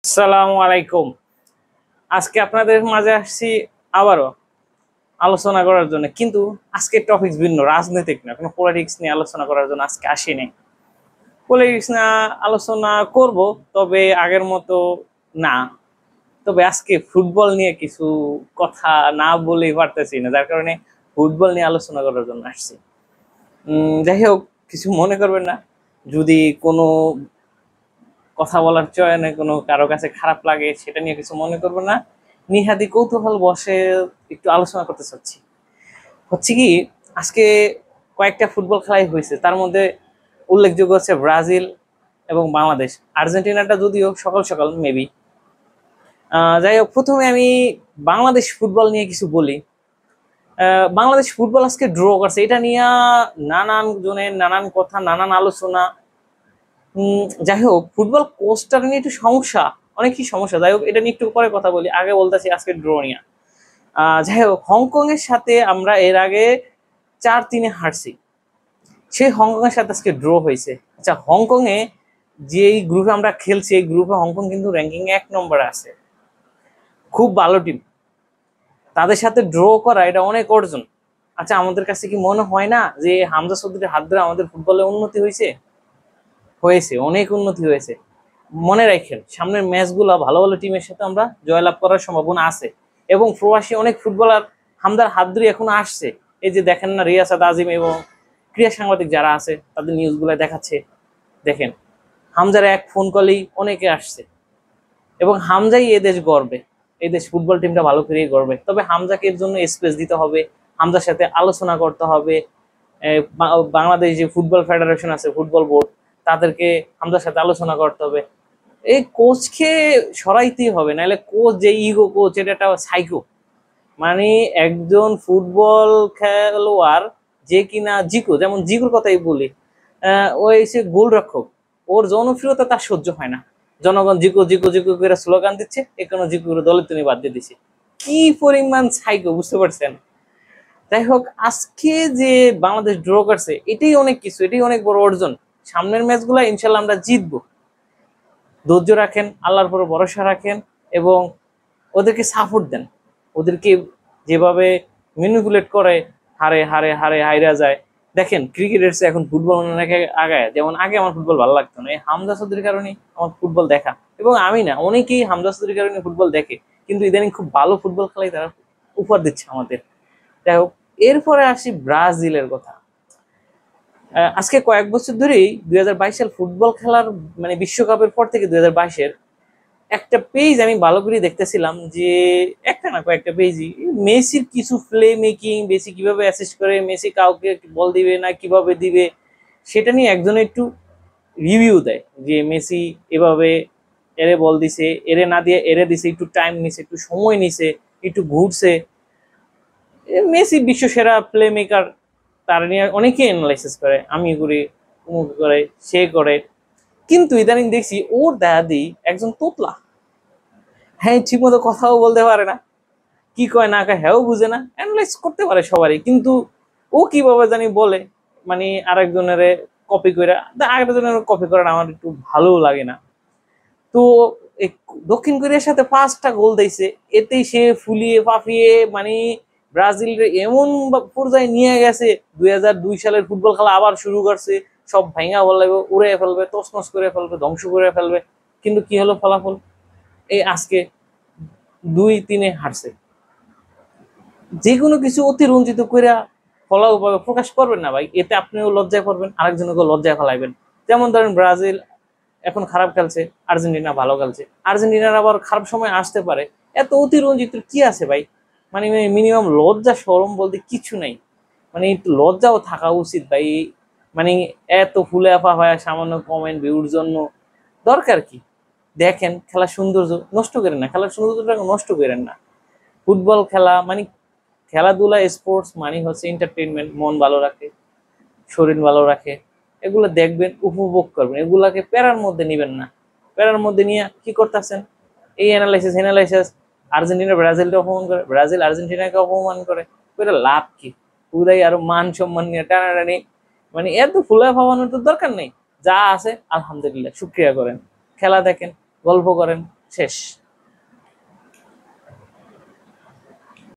আসসালামু আলাইকুম। আজকে আপনাদের মাঝে আসছি আবারও আলোচনা করার জন্য, কিন্তু আজকের টপিক ভিন্ন, রাজনৈতিক না, কোনো পলিটিক্স নিয়ে আলোচনা করার জন্য আজকে আসিনি। পলিটিক্স না আলোচনা করব, তবে আগের মতো না। তবে আজকে ফুটবল নিয়ে কিছু কথা না বলেই পারতেছি না, যার কারণে ফুটবল নিয়ে আলোচনা করার জন্য আসছি। যাই হোক, কিছু মনে করবেন না যদি কোনো কথা বলার চয়নে কোনো কারো কাছে খারাপ লাগে, সেটা নিয়ে কিছু মনে করবো না। নিহাদি কৌতূহল বসে একটু আলোচনা করতে চাচ্ছি। হচ্ছে কি, আজকে কয়েকটা ফুটবল খেলাই হয়েছে, তার মধ্যে উল্লেখযোগ্য হচ্ছে ব্রাজিল এবং বাংলাদেশ। আর্জেন্টিনাটা যদিও সকাল সকাল মেবি। যাই হোক, প্রথমে আমি বাংলাদেশ ফুটবল নিয়ে কিছু বলি। বাংলাদেশ ফুটবল আজকে ড্র করছে, এটা নিয়ে নানান জনের নানান কথা, নানান আলোচনা। যাই হোক, ফুটবল কোচটা নিয়ে একটু সমস্যা, অনেকই সমস্যা। যাই হোক, এটা নিয়ে একটু পরে কথা বলি, আগে বলতেছি আজকে ড্র নিয়ে। যাই হোক, হংকং এর সাথে আমরা এর আগে 4-3 হারছি। সেই হংকং এর সাথে আজকে ড্র হয়েছে। আচ্ছা, হংকং এ যে গ্রুপে আমরা খেলছি, এই গ্রুপে হংকং কিন্তু র্যাঙ্কিং 1 নম্বরে আছে, খুব ভালো টিম। তাদের সাথে ড্র করা এটা অনেক অর্জন। আচ্ছা, আমাদের কাছে কি মনে হয় না যে হামজা চৌধুরীর হাত ধরে আমাদের ফুটবলে উন্নতি হয়েছে? হয়েছে, অনেক উন্নতি হয়েছে। মনে রাখেন, সামনের ম্যাচগুলো ভালো ভালো টিমের সাথে আমরা জয়লাভ করার সম্ভাবনা আছে। এবং প্রবাসী অনেক ফুটবলার হামদার হাত ধরে এখন আসছে। এই যে দেখেন না, রিয়াসাত আজিম এবং ক্রীড়া সাংবাদিক যারা আছে তাদের নিউজগুলো দেখাচ্ছে। দেখেন, হামজার এক ফোন কলেই অনেকে আসছে, এবং হামজাই এদেশ গর্বে, এই দেশ ফুটবল টিমটা ভালো করেই গর্বে। তবে হামজাকে এর জন্য স্পেস দিতে হবে, হামজার সাথে আলোচনা করতে হবে। বাংলাদেশ যে ফুটবল ফেডারেশন আছে, ফুটবল বোর্ড, তাদেরকে হামজার সাথে আলোচনা করতে হবে। এই কোচকে সরাইতেই হবে, নাহলে কোচ যে ইগো কোচ, এটা একটা সাইকো। মানে একজন ফুটবল খেলোয়াড় যে কিনা জিকো, যেমন জিকোর কথাই বলি, ওই সে গোলরক্ষক, ওর জনপ্রিয়তা তার সহ্য হয় না। জনগণ জিকো জিকো জিকো করে স্লোগান দিচ্ছে, এখানে জিকো করে দলে তুমি বাদ দিয়ে দিচ্ছে। কি পরিমাণ সাইকো, বুঝতে পারছেন? যাই হোক, আজকে যে বাংলাদেশ ড্র করছে, এটাই অনেক কিছু, এটাই অনেক বড় অর্জন। সামনের ম্যাচগুলো ইনশাল্লাহ আমরা জিতবো। ধৈর্য রাখেন, আল্লাহর উপর ভরসা রাখেন, এবং ওদেরকে সাপোর্ট দেন। ওদেরকে যেভাবে ম্যানিপুলেট করে, হারে হারে হারে হাইরা যায়। দেখেন, ক্রিকেটের চেয়ে এখন ফুটবল অনেক আগায়। যেমন আগে আমার ফুটবল ভালো লাগতো না, এই হামজা চৌধুরীর কারণে আমার ফুটবল দেখা, এবং আমি না, অনেকেই হামজা চৌধুরীর কারণে ফুটবল দেখে। কিন্তু ইদানিং খুব ভালো ফুটবল খেলাই তারা উপহার দিচ্ছে আমাদের। যাই হোক, এরপরে আসি ব্রাজিলের কথা। আজকে কয়েক বছর ধরেই 2022 সাল ফুটবল খেলার, মানে বিশ্বকাপের পর থেকে 2022-এর একটা পেজ আমি ভালো করে দেখতেছিলাম, যে একটা না কয়েকটা পেজই মেসির কিছু প্লে মেকিং, মেসি কিভাবে অ্যাসিস্ট করে, মেসি কাউকে বল দিবে না কিভাবে দিবে, সেটা নিয়ে একজনে একটু রিভিউ দেয়, যে মেসি এভাবে এরে বল দিছে, এরে না দিয়ে এরে দিছে, একটু টাইম নিছে, একটু সময় নিছে, একটু ঘুরছে। মেসি বিশ্ব সেরা প্লে মেকার, তার নিয়ে অনেকেই অ্যানালাইসিস করে, আমি করি, অমুক করে, সে করে। কিন্তু ইদানিং দেখছি ওর দাদি একজন তোতলা। হ্যাঁ, ঠিক মতো কথাও বলতে পারে না, কি কয় না কয় হ্যাঁ বুঝে না, অ্যানালাইজ করতে পারে সবারই, কিন্তু ও কিভাবে জানি বলে, মানে আরেকজনের কপি করে, আরেকজনের কপি করার আমার একটু ভালো লাগে না। তো এই দক্ষিণ কোরিয়ার সাথে 5টা গোল দিয়েছে, এতেই সে ফুলিয়ে ফাফিয়ে, মানে ব্রাজিল এমন পর্যায়ে নিয়ে গেছে, 2002 সালের ফুটবল খেলা আবার শুরু করছে, সব ভাঙা বলবে, উড়ে ফেলবে, তছনছ করে ফেলবে, ধ্বংস করে ফেলবে। কিন্তু কি হলো ফলাফল? এই আজকে 2-3 হারছে। যে কোনো কিছু অতি রঞ্জিত করে ফলাভাবে প্রকাশ করবেন না ভাই, এতে আপনিও লজ্জায় পড়বেন, আরেকজনকে লজ্জায় ফেলাইবেন। যেমন ধরেন, ব্রাজিল এখন খারাপ খেলছে, আর্জেন্টিনা ভালো খেলছে, আর্জেন্টিনার আবার খারাপ সময় আসতে পারে। এত অতিরঞ্জিত কি আছে ভাই? মানে মিনিমাম লজ্জা শরম বলতে কিছু নাই, মানে একটু লজ্জাও থাকা উচিত ভাই। মানে এত ফুলে আফা হয় সামান্য কমেন্ট ভিউর জন্য, দরকার কি? দেখেন, খেলার সৌন্দর্য নষ্ট করেন না, খেলার সৌন্দর্যটা নষ্ট করেন না। ফুটবল খেলা মানে, খেলাধুলা স্পোর্টস মানে হচ্ছে এন্টারটেনমেন্ট, মন ভালো রাখে, শরীর ভালো রাখে। এগুলো দেখবেন, উপভোগ করবেন, এগুলাকে প্যারার মধ্যে নিবেন না। প্যারার মধ্যে নিয়ে কি করতেছেন? এই অ্যানালাইসিস, আর্জেন্টিনা ব্রাজিলকে অপমান করে, ব্রাজিল আর্জেন্টিনাকে অপমান করে, ওইটা লাভ কি? পুরাই আরো মান সম্মান নিয়ে টানাটানি, মানে এত ফুলে ভাবানোর তো দরকার নেই। যা আছে আলহামদুলিল্লাহ শুক্রিয়া করেন, খেলা দেখেন, গল্প করেন, শেষ।